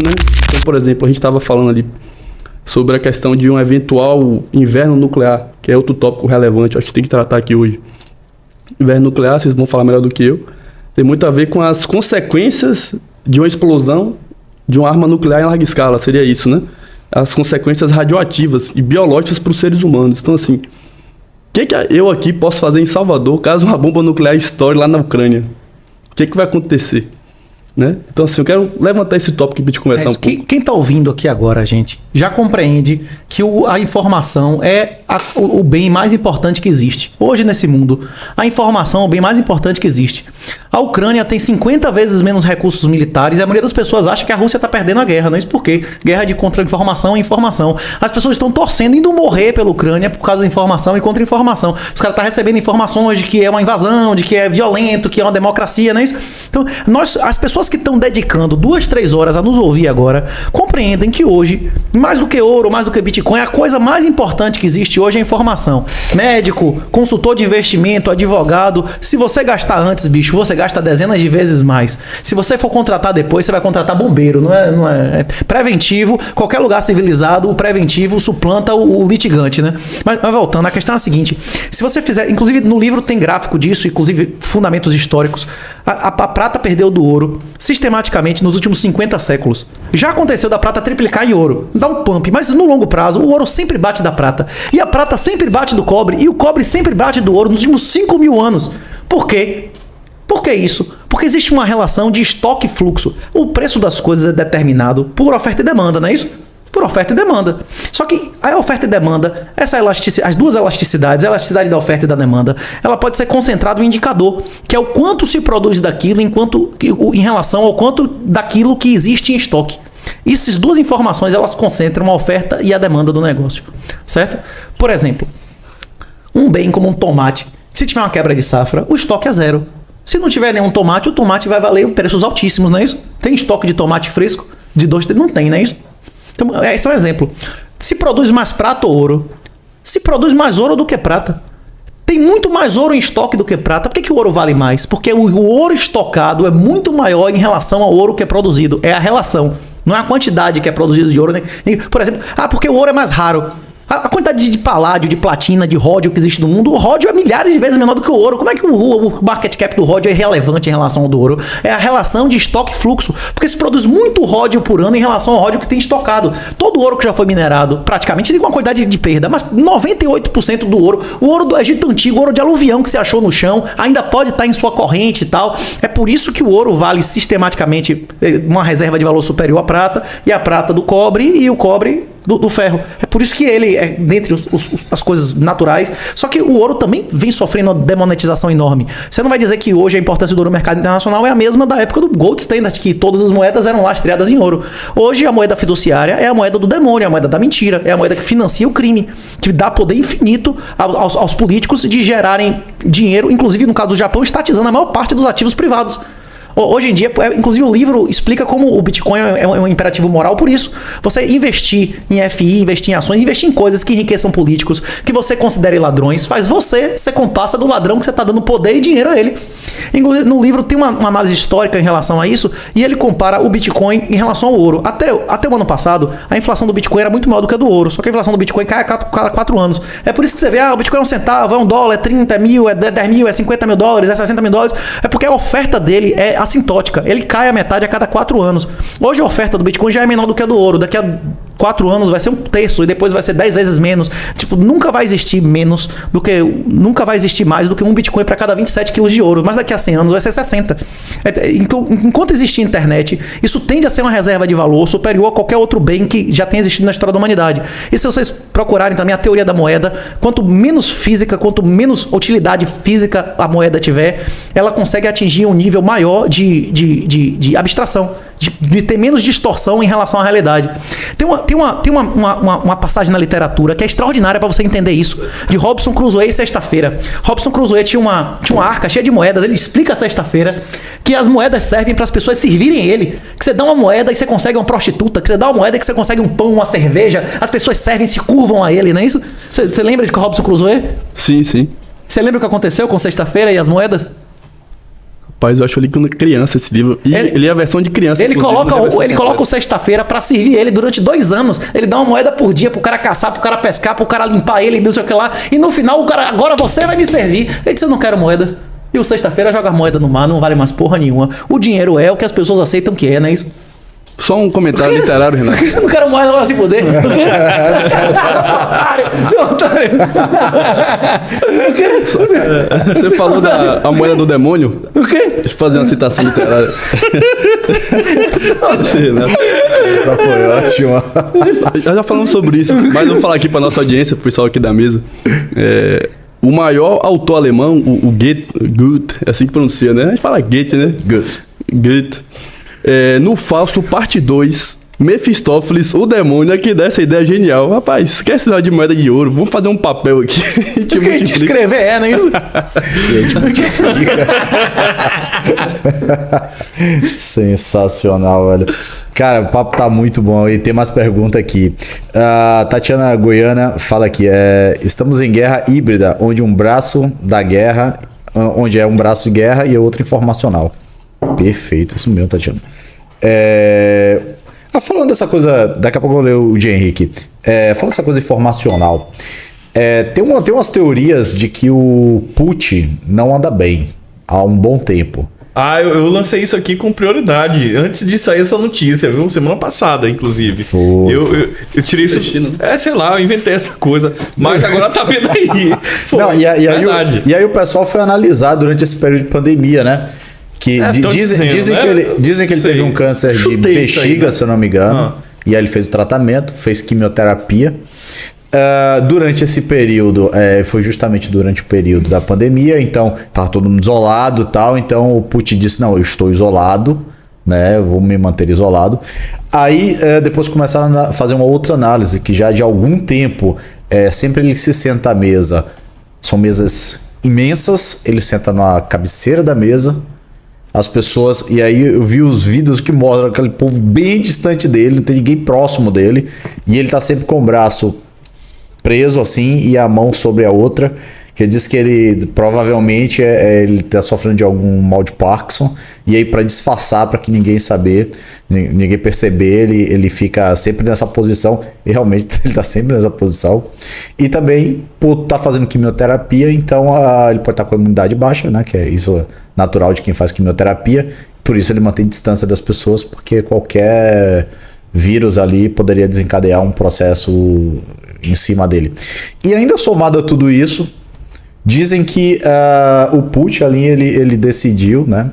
né? Então, por exemplo, a gente estava falando ali sobre a questão de um eventual inverno nuclear, que é outro tópico relevante, acho que tem que tratar aqui hoje. Inverno nuclear, vocês vão falar melhor do que eu, tem muito a ver com as consequências de uma explosão de uma arma nuclear em larga escala, seria isso, né? As consequências radioativas e biológicas para os seres humanos. Então, assim, o que eu aqui posso fazer em Salvador caso uma bomba nuclear estoure lá na Ucrânia? O que vai acontecer? Né? Então, assim, eu quero levantar esse tópico para a gente conversar um pouco. Quem está ouvindo aqui agora, gente, já compreende que a informação é o bem mais importante que existe. Hoje, nesse mundo, a informação é o bem mais importante que existe. A Ucrânia tem 50 vezes menos recursos militares e a maioria das pessoas acha que a Rússia está perdendo a guerra. Não é isso por quê? Guerra de contra-informação é informação. As pessoas estão torcendo, indo morrer pela Ucrânia por causa da informação e contra-informação. Os caras estão recebendo informações de que é uma invasão, de que é violento, que é uma democracia, não é isso? Então, as pessoas que estão dedicando 2-3 horas a nos ouvir agora, compreendem que hoje, mais do que ouro, mais do que Bitcoin, a coisa mais importante que existe hoje é a informação. Médico, consultor de investimento, advogado, se você gastar antes, bicho, você gasta dezenas de vezes mais. Se você for contratar depois, você vai contratar bombeiro, não é preventivo, qualquer lugar civilizado, o preventivo suplanta o litigante, né? Mas voltando, a questão é a seguinte, se você fizer, inclusive no livro tem gráfico disso, inclusive fundamentos históricos, a prata perdeu do ouro sistematicamente nos últimos 50 séculos. Já aconteceu da prata triplicar em ouro, dá um pump, mas no longo prazo o ouro sempre bate da prata, e a prata sempre bate do cobre, e o cobre sempre bate do ouro nos últimos 5.000 anos. Por quê? Por que isso? Porque existe uma relação de estoque e fluxo. O preço das coisas é determinado por oferta e demanda, não é isso? Por oferta e demanda. Só que a oferta e demanda, as duas elasticidades, a elasticidade da oferta e da demanda, ela pode ser concentrada em um indicador, que é o quanto se produz daquilo em relação ao quanto daquilo que existe em estoque. Essas duas informações, elas concentram a oferta e a demanda do negócio, certo? Por exemplo, um bem como um tomate, se tiver uma quebra de safra, o estoque é zero. Se não tiver nenhum tomate, o tomate vai valer preços altíssimos, não é isso? Tem estoque de tomate fresco? De 2, não tem, não é isso? Então, esse é um exemplo. Se produz mais prata ou ouro? Se produz mais ouro do que prata. Tem muito mais ouro em estoque do que prata. Por que o ouro vale mais? Porque o ouro estocado é muito maior em relação ao ouro que é produzido. É a relação. Não é a quantidade que é produzido de ouro. Né? Por exemplo, porque o ouro é mais raro. A quantidade de paládio, de platina, de ródio que existe no mundo, o ródio é milhares de vezes menor do que o ouro. Como é que o market cap do ródio é relevante em relação ao do ouro? É a relação de estoque e fluxo. Porque se produz muito ródio por ano em relação ao ródio que tem estocado. Todo ouro que já foi minerado, praticamente, tem uma quantidade de perda, mas 98% do ouro, o ouro do Egito Antigo, o ouro de aluvião que se achou no chão, ainda pode estar em sua corrente e tal. É por isso que o ouro vale sistematicamente uma reserva de valor superior à prata, e a prata do cobre e o cobre do ferro. É por isso que ele é dentre as coisas naturais. Só que o ouro também vem sofrendo uma demonetização enorme. Você não vai dizer que hoje a importância do ouro no mercado internacional é a mesma da época do Gold Standard, que todas as moedas eram lastreadas em ouro. Hoje a moeda fiduciária é a moeda do demônio, é a moeda da mentira, é a moeda que financia o crime, que dá poder infinito aos políticos de gerarem dinheiro, inclusive no caso do Japão, estatizando a maior parte dos ativos privados. Hoje em dia, inclusive o livro explica como o Bitcoin é um imperativo moral por isso. Você investir em FI, investir em ações, investir em coisas que enriqueçam políticos, que você considere ladrões, faz você ser comparsa do ladrão que você está dando poder e dinheiro a ele. Inclusive, no livro tem uma análise histórica em relação a isso, e ele compara o Bitcoin em relação ao ouro. Até o ano passado, a inflação do Bitcoin era muito maior do que a do ouro, só que a inflação do Bitcoin cai a cada 4 anos. É por isso que você vê, o Bitcoin é 1 centavo, é $1, é 30 mil, é 10 mil, é 50 mil dólares, é 60 mil dólares. É porque a oferta dele é assintótica. Ele cai a metade a cada 4 anos. Hoje a oferta do Bitcoin já é menor do que a do ouro. Daqui a 4 anos vai ser 1/3 e depois vai ser 10 vezes menos. Tipo, nunca vai existir nunca vai existir mais do que um Bitcoin para cada 27 quilos de ouro. Mas daqui a 100 anos vai ser 60. Então, enquanto existir internet, isso tende a ser uma reserva de valor superior a qualquer outro bem que já tenha existido na história da humanidade. E se vocês procurarem também a teoria da moeda, quanto menos física, quanto menos utilidade física a moeda tiver, ela consegue atingir um nível maior de abstração, de ter menos distorção em relação à realidade. Tem uma passagem na literatura que é extraordinária para você entender isso, de Robinson Crusoe, Sexta-feira. Robinson Crusoe tinha uma arca cheia de moedas. Ele explica Sexta-feira que as moedas servem para as pessoas servirem ele, que você dá uma moeda e você consegue uma prostituta, que você dá uma moeda e que você consegue um pão, uma cerveja, as pessoas servem, se curvam a ele, não é isso? Você lembra de Robinson Crusoe? Sim. Você lembra o que aconteceu com Sexta-feira e as moedas? Rapaz, eu acho ele quando criança esse livro. E ele é a versão de criança. Ele coloca o sexta-feira pra servir ele durante 2 anos. Ele dá uma moeda por dia pro cara caçar, pro cara pescar, pro cara limpar ele, não sei o que lá. E no final o cara, agora você vai me servir. Ele disse, eu não quero moeda. E o sexta-feira joga moeda no mar, não vale mais porra nenhuma. O dinheiro é o que as pessoas aceitam que é, não é isso? Só um comentário literário, Renato. Eu não quero moeda pra se fuder. Seu otário. Você falou da moeda do demônio? O quê? Deixa eu fazer uma citação literária. Essa foi ótima. Já falamos sobre isso, mas eu vou falar aqui pra nossa audiência, pro pessoal aqui da mesa. O maior autor alemão, o Goethe, é assim que pronuncia, né? A gente fala Goethe, né? Goethe. No Fausto, parte 2, Mefistófeles, o demônio, é que dá essa ideia genial. Rapaz, esquece de moeda de ouro, vamos fazer um papel aqui. O que a gente escrever não é isso? Sensacional, velho. Cara, o papo tá muito bom e tem mais perguntas aqui. Tatiana Goiana fala aqui, estamos em guerra híbrida, onde um braço da guerra, onde é um braço de guerra e o outro informacional. Perfeito, isso mesmo, Tatiana. Falando dessa coisa, daqui a pouco eu vou ler o de Henrique. Falando dessa coisa informacional, tem umas teorias de que o Putin não anda bem há um bom tempo. Eu lancei isso aqui com prioridade, antes de sair essa notícia, viu? Semana passada, inclusive. Eu tirei isso. Sei lá, eu inventei essa coisa, mas agora tá vendo aí. E aí o pessoal foi analisar durante esse período de pandemia, né? Que dizem que ele teve um câncer de bexiga, se eu não me engano. E aí ele fez o tratamento, fez quimioterapia. Durante esse período, foi justamente durante o período da pandemia, então estava todo mundo isolado e tal, então o Putin disse, não, eu estou isolado, né, eu vou me manter isolado. Aí depois começaram a fazer uma outra análise, que já de algum tempo, sempre ele se senta à mesa, são mesas imensas, ele senta na cabeceira da mesa, as pessoas, e aí eu vi os vídeos que mostram aquele povo bem distante dele, não tem ninguém próximo dele, e ele tá sempre com o braço preso assim e a mão sobre a outra, que diz que ele provavelmente ele está sofrendo de algum mal de Parkinson, e aí para disfarçar, para que ninguém perceber, ele fica sempre nessa posição, e realmente ele está sempre nessa posição, e também por estar fazendo quimioterapia, então ele pode estar com a imunidade baixa, né, que é isso natural de quem faz quimioterapia, por isso ele mantém distância das pessoas, porque qualquer vírus ali poderia desencadear um processo em cima dele. E ainda somado a tudo isso, dizem que o Putin ali, ele decidiu, né,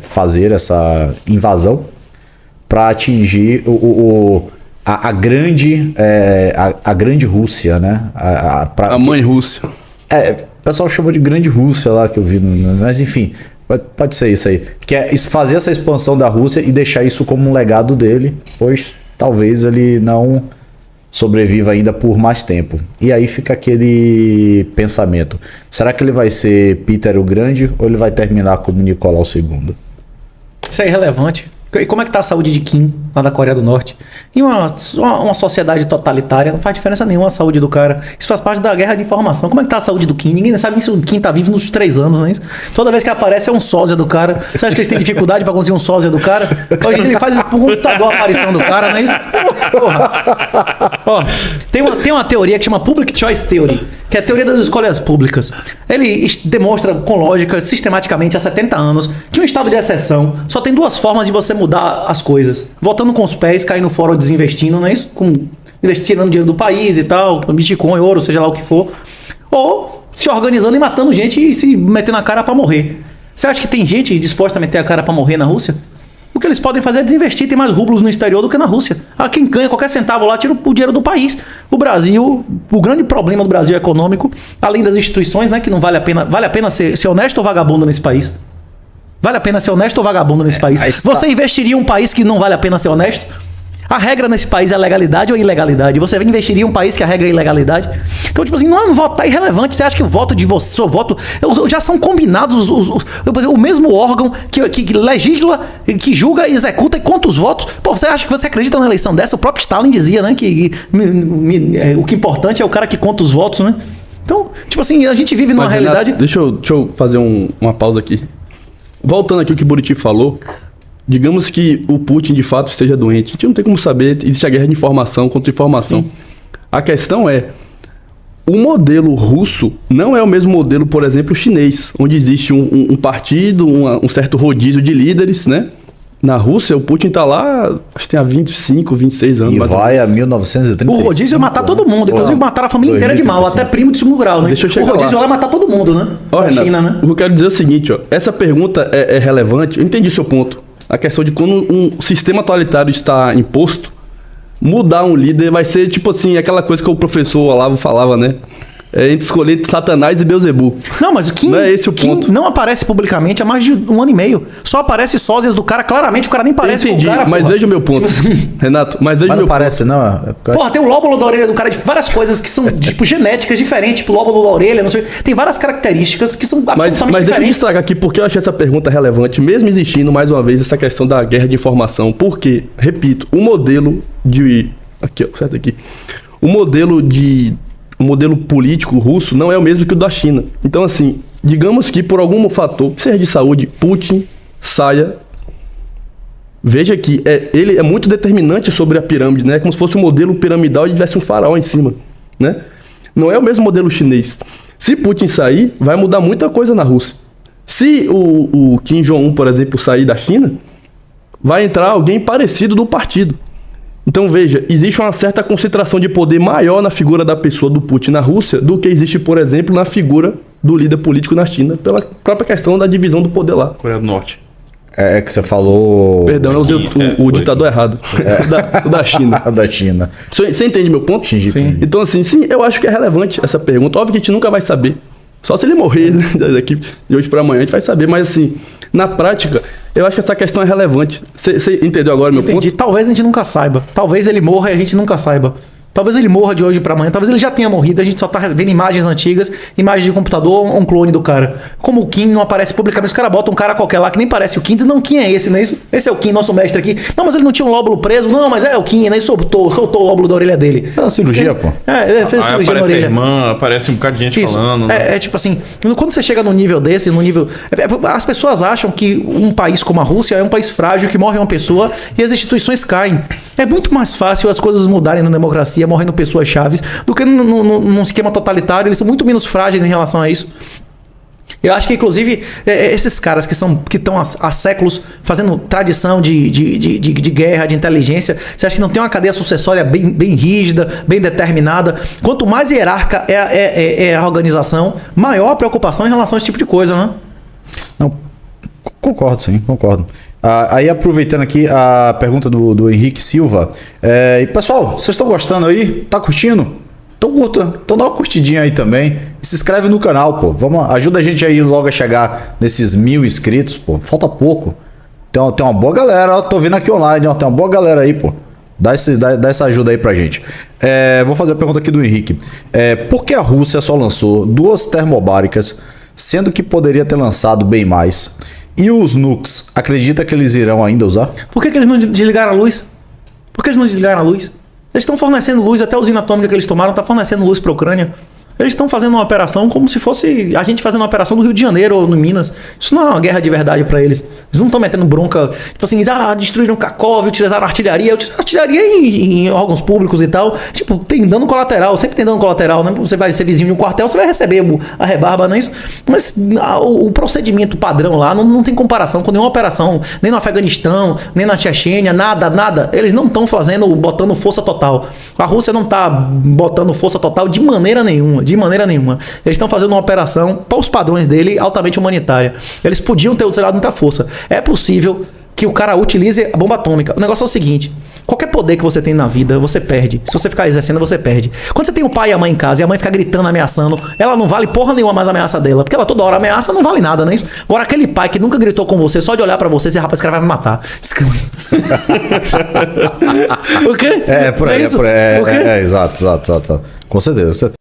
fazer essa invasão para atingir a grande Rússia, né? A mãe Rússia. O pessoal chama de grande Rússia lá, que eu vi, mas enfim, pode ser isso aí. Que é fazer essa expansão da Rússia e deixar isso como um legado dele, pois talvez ele não sobreviva ainda por mais tempo. E aí fica aquele pensamento. Será que ele vai ser Peter o Grande ou ele vai terminar como Nicolau II? Isso é irrelevante. E como é que tá a saúde de Kim, lá da Coreia do Norte? Em uma sociedade totalitária, não faz diferença nenhuma a saúde do cara. Isso faz parte da guerra de informação. Como é que tá a saúde do Kim? Ninguém sabe se o Kim tá vivo nos 3 anos, não é isso? Toda vez que aparece é um sósia do cara. Você acha que eles têm dificuldade pra conseguir um sósia do cara? Hoje ele faz isso por computador a aparição do cara, não é isso? Porra. Ó, tem uma teoria que chama Public Choice Theory, que é a teoria das escolhas públicas. Ele demonstra com lógica, sistematicamente, há 70 anos, que um estado de exceção só tem 2 formas de você mudar as coisas. Votando com os pés, caindo fora ou desinvestindo, não é isso? Tirando dinheiro do país e tal, Bitcoin, ouro, seja lá o que for. Ou se organizando e matando gente e se metendo a cara pra morrer. Você acha que tem gente disposta a meter a cara pra morrer na Rússia? O que eles podem fazer é desinvestir, tem mais rublos no exterior do que na Rússia. Quem ganha qualquer centavo lá tira o dinheiro do país. O Brasil, o grande problema do Brasil econômico, além das instituições, né, que não vale a pena ser honesto ou vagabundo nesse país? Vale a pena ser honesto ou vagabundo nesse país? Você investiria em um país que não vale a pena ser honesto? A regra nesse país é legalidade ou ilegalidade? Você investiria em um país que a regra é ilegalidade? Então, tipo assim, não votar é irrelevante. Você acha que o voto de você, seu voto, já são combinados o mesmo órgão que legisla, que julga, executa e conta os votos? Pô, você acha que você acredita numa eleição dessa? O próprio Stalin dizia, né, que o que é importante é o cara que conta os votos, né? Então, tipo assim, a gente vive numa realidade... Renato, deixa eu fazer uma pausa aqui. voltando aqui o que o Buriti falou, digamos que o Putin de fato esteja doente. A gente não tem como saber, existe a guerra de informação contra informação. Sim. A questão é, o modelo russo não é o mesmo modelo, por exemplo, chinês, onde existe um partido, um certo rodízio de líderes, né? Na Rússia, o Putin tá lá, acho que tem há 25, 26 anos. E vai a 1935. O rodízio é matar todo mundo. Inclusive, mataram a família inteira de mal, até primo de segundo grau, né? Deixa eu chegar o rodízio lá é matar todo mundo, né? Olha, Renato, China, né? O que eu quero dizer é o seguinte, ó. Essa pergunta é relevante. Eu entendi o seu ponto. A questão de quando um sistema totalitário está imposto, mudar um líder vai ser tipo assim, aquela coisa que o professor Olavo falava, né? Entre escolher Satanás e Beelzebub. Não, mas o Kim, não é esse o ponto. Kim não aparece publicamente há mais de 1 ano e meio. Só aparece sósias do cara, claramente o cara nem parece com o cara. Mas veja o meu ponto, Renato. Mas veja o meu parece, ponto. Não. Porra, tem o lóbulo da orelha do cara de várias coisas que são, tipo, genéticas diferentes. Tipo, lóbulo da orelha, não sei. Tem várias características que são absolutamente diferentes. Mas deixa eu destacar aqui porque eu achei essa pergunta relevante, mesmo existindo, mais uma vez, essa questão da guerra de informação. Porque, repito, o modelo de... Aqui, ó, certo aqui. O modelo político russo não é o mesmo que o da China. Então, assim, digamos que por algum fator, que seja de saúde, Putin saia. Veja que ele é muito determinante sobre a pirâmide, né? Como se fosse um modelo piramidal e tivesse um faraó em cima, né? Não é o mesmo modelo chinês. Se Putin sair, vai mudar muita coisa na Rússia. Se o Kim Jong-un, por exemplo, sair da China, vai entrar alguém parecido do partido. Então veja, existe uma certa concentração de poder maior na figura da pessoa do Putin na Rússia do que existe, por exemplo, na figura do líder político na China, pela própria questão da divisão do poder lá. Coreia do Norte. É que você falou... Perdão, eu usei o ditador errado. O da China. Da China. Você entende meu ponto? Sim. Então assim, sim, eu acho que é relevante essa pergunta. Óbvio que a gente nunca vai saber. Só se ele morrer, né? Daqui de hoje para amanhã a gente vai saber. Mas assim, na prática, eu acho que essa questão é relevante. Você entendeu agora meu ponto? Talvez a gente nunca saiba. Talvez ele morra e a gente nunca saiba. Talvez ele morra de hoje pra amanhã. Talvez ele já tenha morrido. A gente só tá vendo imagens antigas, imagens de computador, um clone do cara. Como o Kim não aparece publicamente, os caras botam um cara qualquer lá que nem parece o Kim. Dizem, não, o Kim é esse, não é isso? Esse é o Kim, nosso mestre aqui. Não, mas ele não tinha um lóbulo preso. Não, mas é o Kim, né? Ele soltou o lóbulo da orelha dele. Fez uma cirurgia, pô. Ele fez cirurgia na orelha. Aparece a irmã, aparece um bocado de gente isso. falando. Né? É tipo assim, quando você chega num nível desse, as pessoas acham que um país como a Rússia é um país frágil, que morre uma pessoa e as instituições caem. É muito mais fácil as coisas mudarem na democracia, morrendo pessoas chaves, do que num esquema totalitário. Eles são muito menos frágeis em relação a isso. Eu acho que, inclusive, esses caras que estão há séculos fazendo tradição de guerra, de inteligência, você acha que não tem uma cadeia sucessória bem rígida, bem determinada? Quanto mais hierárquica é a organização, maior a preocupação em relação a esse tipo de coisa, né? Não, concordo, sim, concordo. Aí, aproveitando aqui a pergunta do Henrique Silva. E pessoal, vocês estão gostando aí? Tá curtindo? Então dá uma curtidinha aí também. E se inscreve no canal, pô. Ajuda a gente aí logo a chegar nesses 1000 inscritos, pô. Falta pouco. Tem uma boa galera, ó. Tô vendo aqui online, ó. Tem uma boa galera aí, pô. Dá essa ajuda aí pra gente. Vou fazer a pergunta aqui do Henrique. Por que a Rússia só lançou 2 termobáricas, sendo que poderia ter lançado bem mais? E os nukes, acredita que eles irão ainda usar? Por que eles não desligaram a luz? Por que eles não desligaram a luz? Eles estão fornecendo luz, até a usina atômica que eles tomaram está fornecendo luz para a Ucrânia. Eles estão fazendo uma operação como se fosse a gente fazendo uma operação no Rio de Janeiro ou no Minas. Isso não é uma guerra de verdade para eles. Eles não estão metendo bronca, tipo assim, destruíram Kharkov, utilizaram artilharia em órgãos públicos e tal. Tipo, tem dano colateral, sempre tem dano colateral, né? Você vai ser vizinho de um quartel, você vai receber a rebarba, não é isso? Mas o procedimento padrão lá não tem comparação com nenhuma operação, nem no Afeganistão, nem na Chechênia, nada. Eles não estão botando força total. A Rússia não está botando força total de maneira nenhuma. Eles estão fazendo uma operação, para os padrões dele, altamente humanitária. Eles podiam ter utilizado muita força. É possível que o cara utilize a bomba atômica. O negócio é o seguinte: qualquer poder que você tem na vida, você perde. Se você ficar exercendo, você perde. Quando você tem o pai e a mãe em casa e a mãe fica gritando, ameaçando, ela não vale porra nenhuma mais a ameaça dela. Porque ela toda hora ameaça, não vale nada, não é isso? Agora, aquele pai que nunca gritou com você, só de olhar pra você, esse rapaz, esse cara vai me matar. O quê? Por aí. Exato. Com certeza.